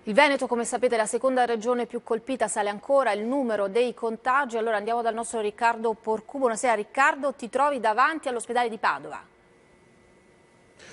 Il Veneto, come sapete, è la seconda regione più colpita, sale ancora il numero dei contagi. Allora andiamo dal nostro Riccardo Porcubo. Buonasera Riccardo, ti trovi davanti all'ospedale di Padova.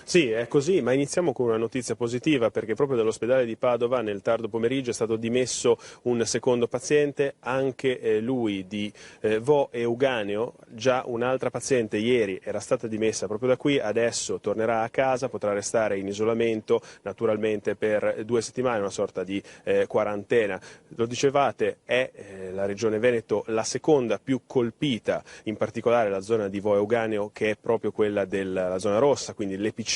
Sì, è così, ma iniziamo con una notizia positiva perché proprio dall'ospedale di Padova nel tardo pomeriggio è stato dimesso un secondo paziente, anche lui di Vo Euganeo. Già un'altra paziente ieri era stata dimessa proprio da qui, adesso tornerà a casa, potrà restare in isolamento naturalmente per 2 settimane, una sorta di quarantena. Lo dicevate, è la regione Veneto la seconda più colpita, in particolare la zona di Vo Euganeo, che è proprio quella della zona rossa, quindi l'epicentro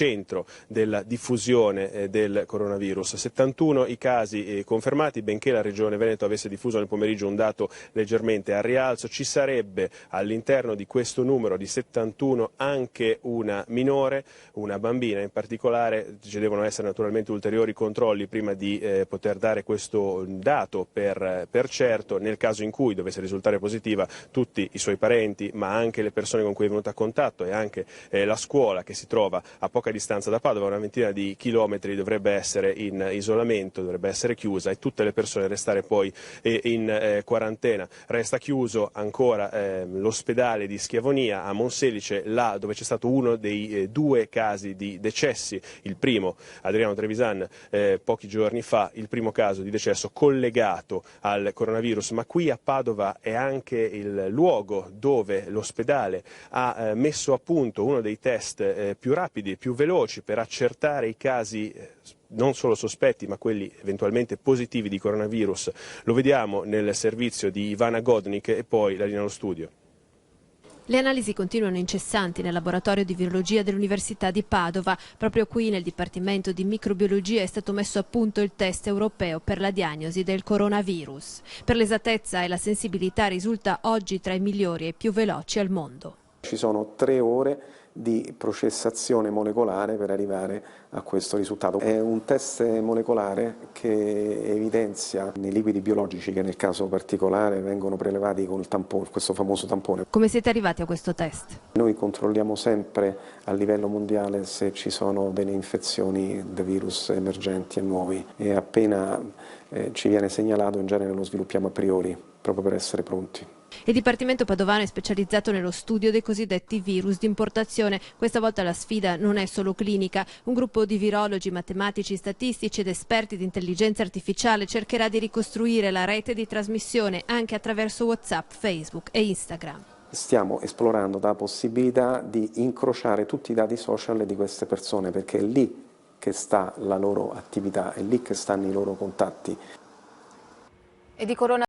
della diffusione del coronavirus. 71 i casi confermati, benché la regione Veneto avesse diffuso nel pomeriggio un dato leggermente al rialzo. Ci sarebbe all'interno di questo numero di 71 anche una minore, una bambina in particolare. Ci devono essere naturalmente ulteriori controlli prima di poter dare questo dato per certo. Nel caso in cui dovesse risultare positiva, tutti i suoi parenti, ma anche le persone con cui è venuta a contatto e anche la scuola che si trova a poca distanza da Padova, una ventina di chilometri, dovrebbe essere in isolamento, dovrebbe essere chiusa, e tutte le persone restare poi in quarantena. Resta chiuso ancora l'ospedale di Schiavonia a Monselice, là dove c'è stato uno dei 2 casi di decessi, il primo Adriano Trevisan pochi giorni fa, il primo caso di decesso collegato al coronavirus. Ma qui a Padova è anche il luogo dove l'ospedale ha messo a punto uno dei test più rapidi, più veloci per accertare i casi non solo sospetti ma quelli eventualmente positivi di coronavirus. Lo vediamo nel servizio di Ivana Godnik e poi la linea allo studio. Le analisi continuano incessanti nel laboratorio di virologia dell'Università di Padova. Proprio qui nel Dipartimento di Microbiologia è stato messo a punto il test europeo per la diagnosi del coronavirus. Per l'esattezza e la sensibilità risulta oggi tra i migliori e più veloci al mondo. Ci sono 3 ore di processazione molecolare per arrivare a questo risultato. È un test molecolare che evidenzia nei liquidi biologici che nel caso particolare vengono prelevati con il tampone, questo famoso tampone. Come siete arrivati a questo test? Noi controlliamo sempre a livello mondiale se ci sono delle infezioni da virus emergenti e nuovi, e appena ci viene segnalato in genere lo sviluppiamo a priori, proprio per essere pronti. Il Dipartimento Padovano è specializzato nello studio dei cosiddetti virus di importazione. Questa volta la sfida non è solo clinica. Un gruppo di virologi, matematici, statistici ed esperti di intelligenza artificiale cercherà di ricostruire la rete di trasmissione anche attraverso WhatsApp, Facebook e Instagram. Stiamo esplorando la possibilità di incrociare tutti i dati social di queste persone, perché è lì che sta la loro attività, è lì che stanno i loro contatti. E di